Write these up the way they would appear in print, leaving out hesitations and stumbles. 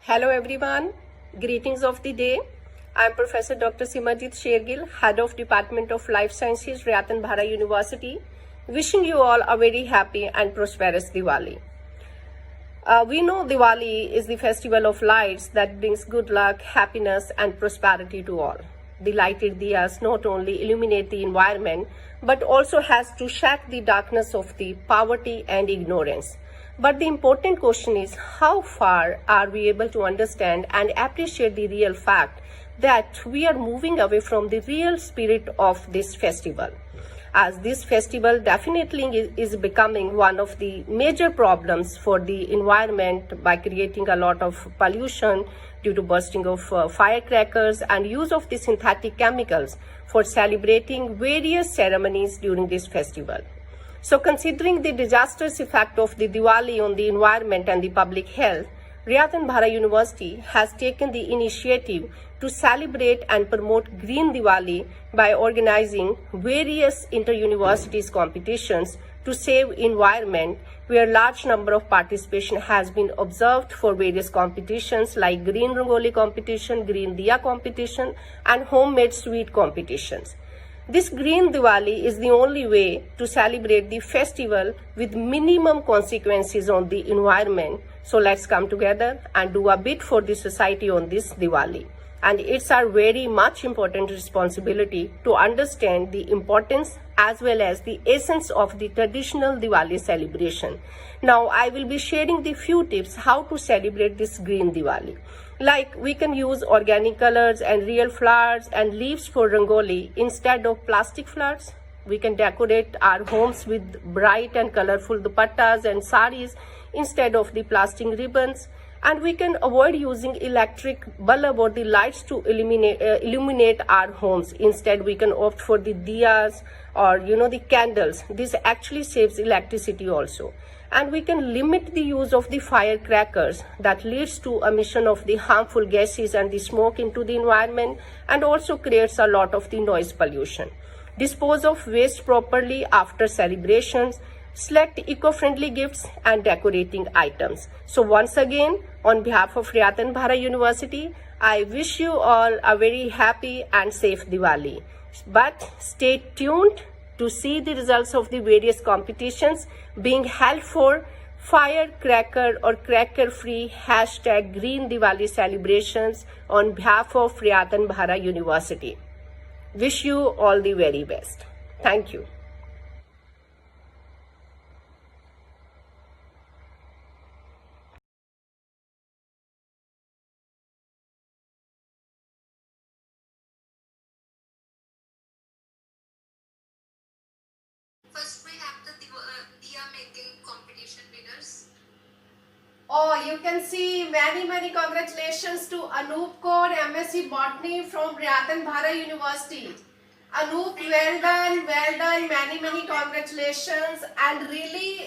Hello everyone, greetings of the day. I am Professor Dr. Simarjit Shergill, Head of Department of Life Sciences, Ratan Bhara University, wishing you all a very happy and prosperous Diwali. We know Diwali is the festival of lights that brings good luck, happiness and prosperity to all. The lighted diyas not only illuminate the environment but also has to shatter the darkness of the poverty and ignorance. But the important question is, how far are we able to understand and appreciate the real fact that we are moving away from the real spirit of this festival? As this festival definitely is becoming one of the major problems for the environment by creating a lot of pollution due to bursting of firecrackers and use of the synthetic chemicals for celebrating various ceremonies during this festival. So considering the disastrous effect of the Diwali on the environment and the public health, Ratan Bhara University has taken the initiative to celebrate and promote Green Diwali by organizing various inter-universities competitions to save environment, where large number of participation has been observed for various competitions like Green Rangoli competition, Green Diya competition and homemade sweet competitions. This Green Diwali is the only way to celebrate the festival with minimum consequences on the environment. So let's come together and do a bit for the society on this Diwali. And it's our very much important responsibility to understand the importance as well as the essence of the traditional Diwali celebration. Now I will be sharing the few tips how to celebrate this Green Diwali. Like we can use organic colors and real flowers and leaves for Rangoli instead of plastic flowers. We can decorate our homes with bright and colorful dupattas and saris instead of the plastic ribbons. And we can avoid using electric bulb or the lights to illuminate our homes. Instead, we can opt for the diyas or the candles. This actually saves electricity also. And we can limit the use of the firecrackers that leads to emission of the harmful gases and the smoke into the environment and also creates a lot of the noise pollution. Dispose of waste properly after celebrations. Select eco-friendly gifts and decorating items. So once again, on behalf of Ratan Bhara University, I wish you all a very happy and safe Diwali. But stay tuned to see the results of the various competitions being held for firecracker or cracker-free hashtag Green Diwali celebrations on behalf of Ratan Bhara University. Wish you all the very best. Thank you. First, we have the diya making competition winners. Oh, you can see many congratulations to Anup Kaur, MSc Botany from Ratan Bhara University. Anup, well done, many congratulations. And really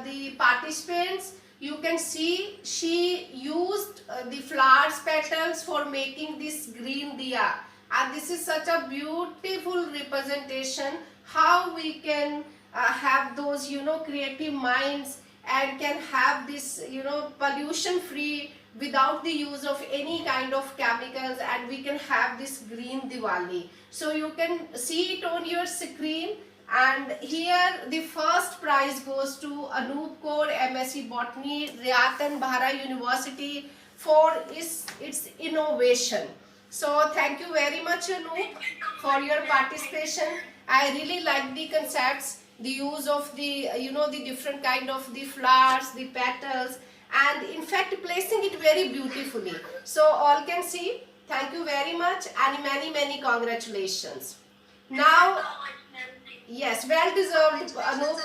the participants, you can see she used the flowers petals for making this green diya. And this is such a beautiful representation how we can have those creative minds and can have this pollution free without the use of any kind of chemicals, and we can have this green Diwali. So you can see it on your screen, and here the first prize goes to Anup Kaur, MSc Botany, Ratan Bhara University for its innovation. So thank you very much Anup for your participation. I really like the concepts, the use of the the different kind of the flowers, the petals, and in fact placing it very beautifully. So all can see. Thank you very much and many congratulations. Now, yes, well deserved Anup.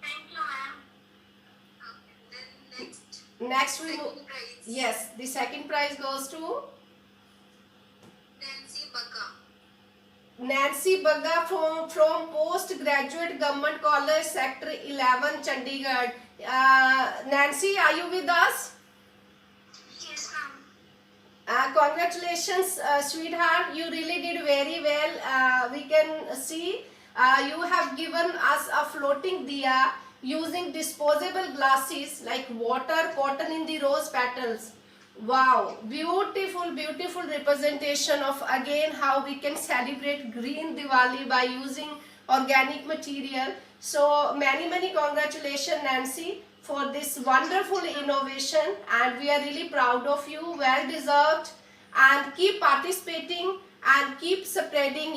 Thank you, ma'am. Then Next we second prize. yes, the second prize goes to Nancy Bagga. Nancy Bagga from Postgraduate Government College, Sector 11, Chandigarh. Nancy, are you with us? Yes, ma'am. Congratulations, sweetheart. You really did very well. We can see you have given us a floating diya using disposable glasses like water, cotton in the rose petals. Wow, beautiful, beautiful representation of again how we can celebrate Green Diwali by using organic material. So many congratulations, Nancy, for this wonderful innovation, and we are really proud of you. Well deserved, and keep participating and keep spreading,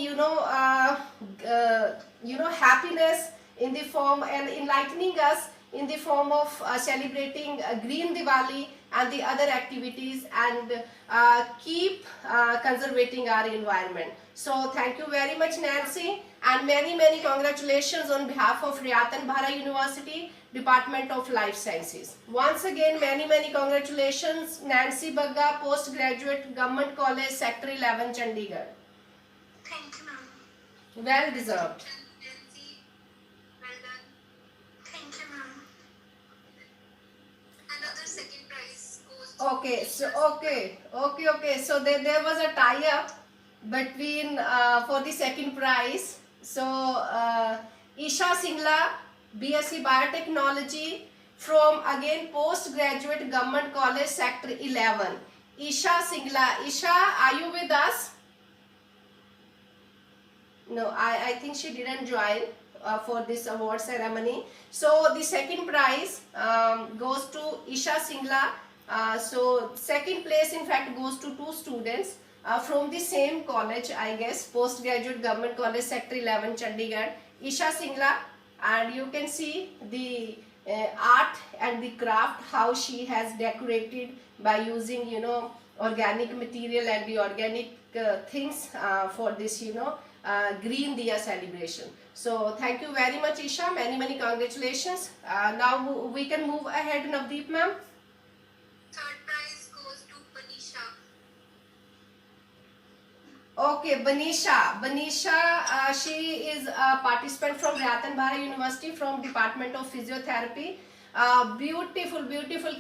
happiness in the form and enlightening us in the form of celebrating Green Diwali and the other activities, and keep conserving our environment. So thank you very much, Nancy, and many congratulations on behalf of Ratan Bhara University Department of Life Sciences. Once again, many congratulations, Nancy Bagga, postgraduate, Government College, Sector 11, Chandigarh. Thank you, ma'am. Well deserved. Nancy, well done. Thank you, ma'am. Another second prize goes to Okay, so okay. So there was a tie-up between for the second prize. So Isha Singla, BSc Biotechnology from again postgraduate Government College Sector 11. Isha Singla. Isha, are you with us? No, I think she didn't join for this award ceremony. So the second prize goes to Isha Singla. So second place in fact goes to two students from the same college, I guess, postgraduate Government College Sector 11, Chandigarh. Isha Singla, and you can see the art and the craft, how she has decorated by using organic material and the organic things for this Green Diya celebration. So thank you very much, Isha. Many congratulations. Now we can move ahead, Navdeep ma'am. third prize goes to Banisha. Okay, Banisha, she is a participant from Ratan Bhara University from Department of Physiotherapy. Beautiful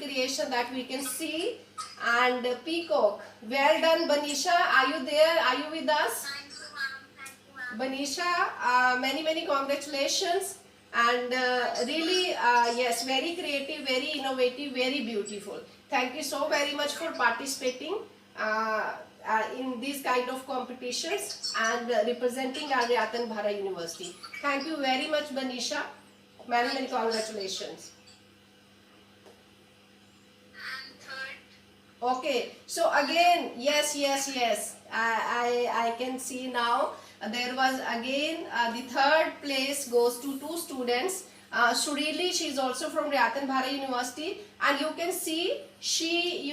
creation that we can see, and peacock. Well done, Banisha. Are you there? Are you with us? Thank you, ma'am. Thank you, ma'am. Banisha, many congratulations, and really yes, very creative, very innovative, very beautiful. Thank you so very much for participating in these kind of competitions and representing our Ratan Bhara University. Thank you very much, Banisha. Many congratulations. And third, Okay, so again, yes. I can see now there was again the third place goes to two students. Surili, she is also from Ratan Bhara University, and you can see she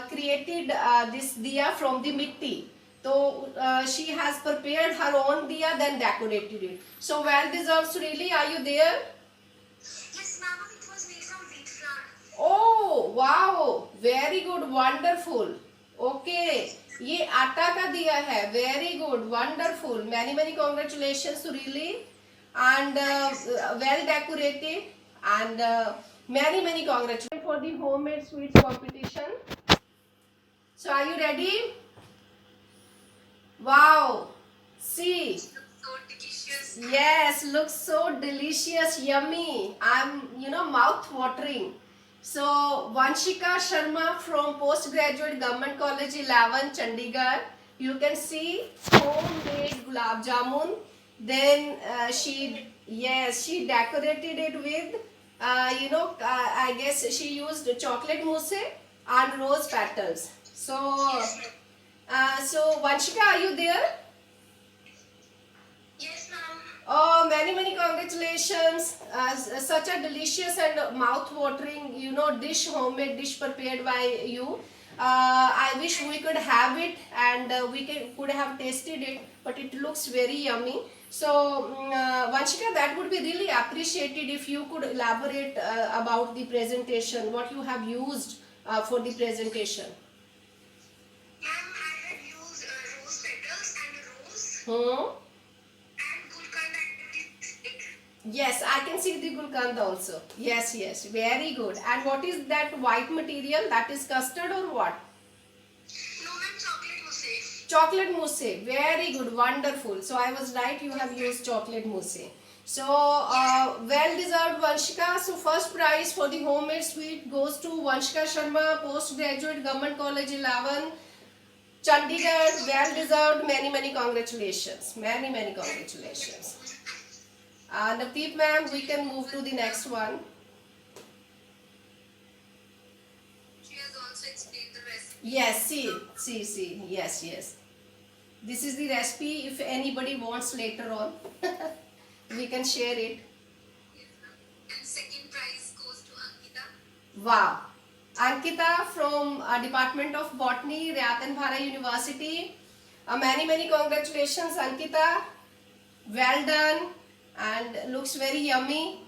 created this diya from the mitti. So she has prepared her own diya, then decorated it. So well deserved, Surili. Are you there? yes, ma'am. It was made from wheat flour. Oh wow, very good, wonderful. Okay, ये आटा का दिया है. Very good, wonderful. Many congratulations, Surili, and well decorated, and many congratulations for the homemade sweets competition. So are you ready? Wow, see. Looks so delicious. Yes, looks so delicious, yummy. I'm, mouth watering. So, Vanshika Sharma from Postgraduate Government College 11, Chandigarh. You can see homemade gulab jamun. Then she decorated it with, I guess she used chocolate mousse and rose petals. So, so Vanshika, are you there? Yes, ma'am. Oh, many congratulations. Such a delicious and mouth-watering, homemade dish prepared by you. I wish we could have it, and could have tasted it, but it looks very yummy. So, Vanshika, that would be really appreciated if you could elaborate about the presentation, what you have used for the presentation. Ma'am, I had used rose petals and rose Hmm? and gulkand and stick. Yes, I can see the gulkand also. Yes, very good. And what is that white material? That is custard or what? No, ma'am, chocolate mousse. Chocolate mousse. Very good, wonderful. So I was right, you have used chocolate mousse. So, well-deserved Vanshika. So, first prize for the homemade sweet goes to Vanshika Sharma, postgraduate Government College 11, Chandigarh. Well-deserved. Many, many congratulations. Many, many congratulations. Navdeep ma'am, we can move to the next one. She has also explained the recipe. Yes, see. Yes. This is the recipe. If anybody wants later on, we can share it. Yes, ma'am. And second prize goes to Ankita. Wow. Ankita from Department of Botany, Ratan Bhara University. Many congratulations, Ankita. Well done and looks very yummy.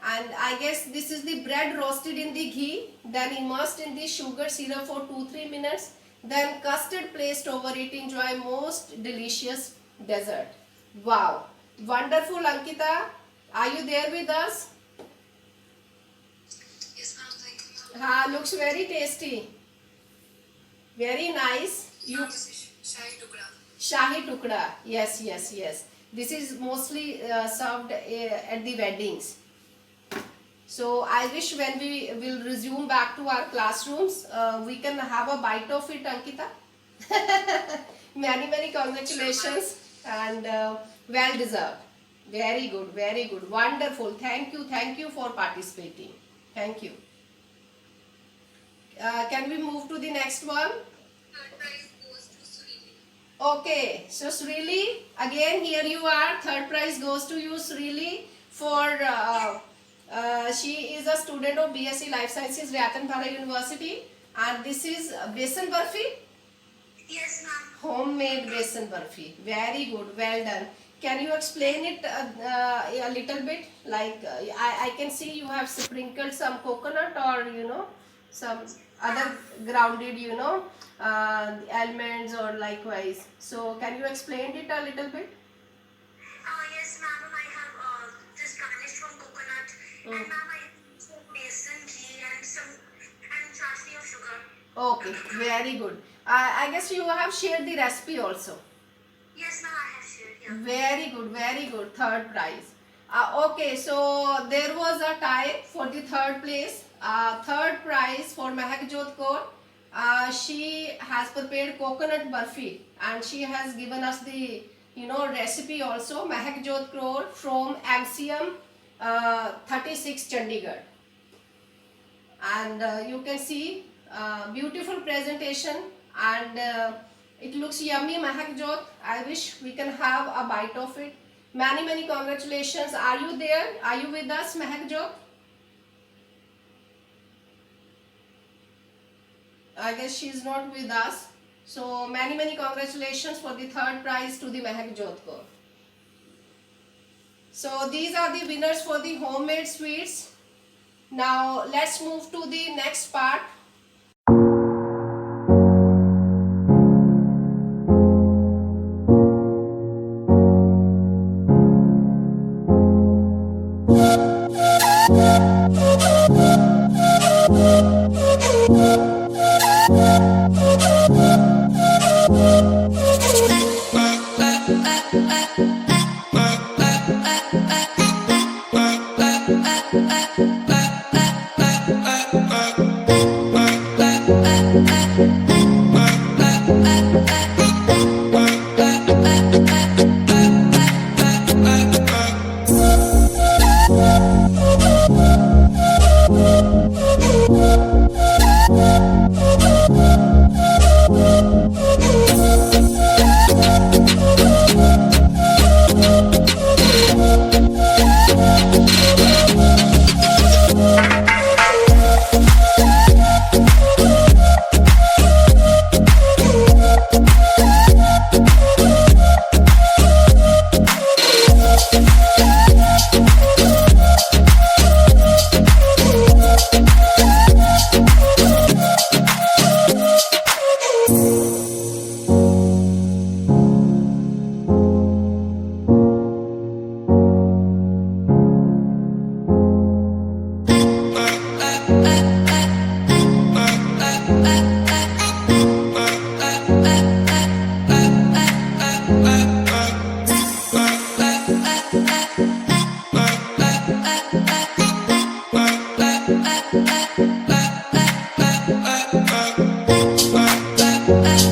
And I guess this is the bread roasted in the ghee, then immersed in the sugar syrup for 2-3 minutes, then custard placed over it. Enjoy most delicious dessert. Wow. Wonderful, Ankita. Are you there with us? Yes, ma'am. Thank you. Looks very tasty. Very nice. This is Shahi Tukda. Shahi tukda. Yes. This is mostly served at the weddings. So I wish when we will resume back to our classrooms, we can have a bite of it, Ankita. Many congratulations and well deserved. Very good. Wonderful. Thank you for participating. Thank you. Can we move to the next one? Third prize goes to Surili. Okay, so Srili, again here you are. Third prize goes to you, Srili, for she is a student of BSc Life Sciences, Ratan Bhara University, and this is besan barfi, Yes, ma'am. homemade besan barfi. Very good, well done. Can you explain it a little bit? Like I can see you have sprinkled some coconut or some other grounded almonds or likewise. So can you explain it a little bit? Yes, ma'am. I have this garnished from coconut, and ma'am, I have some besan ghee and chashni of sugar. Okay, very good. I guess you have shared the recipe also. Yes, ma'am. I have shared. Yeah. Very good. Third prize. Okay, so there was a tie for the third place. Third prize for Mehak Jot Kaur. She has prepared coconut barfi and she has given us the recipe also. Mehak Jot Kaur from MCM 36 Chandigarh. And you can see beautiful presentation and it looks yummy, Mehak Jot. I wish we can have a bite of it. Many congratulations. Are you there? Are you with us, Mehak Jot? I guess she is not with us. So many congratulations for the third prize to the Mehak Jot Kaur. So these are the winners for the homemade sweets. Now let's move to the next part.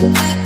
Bye.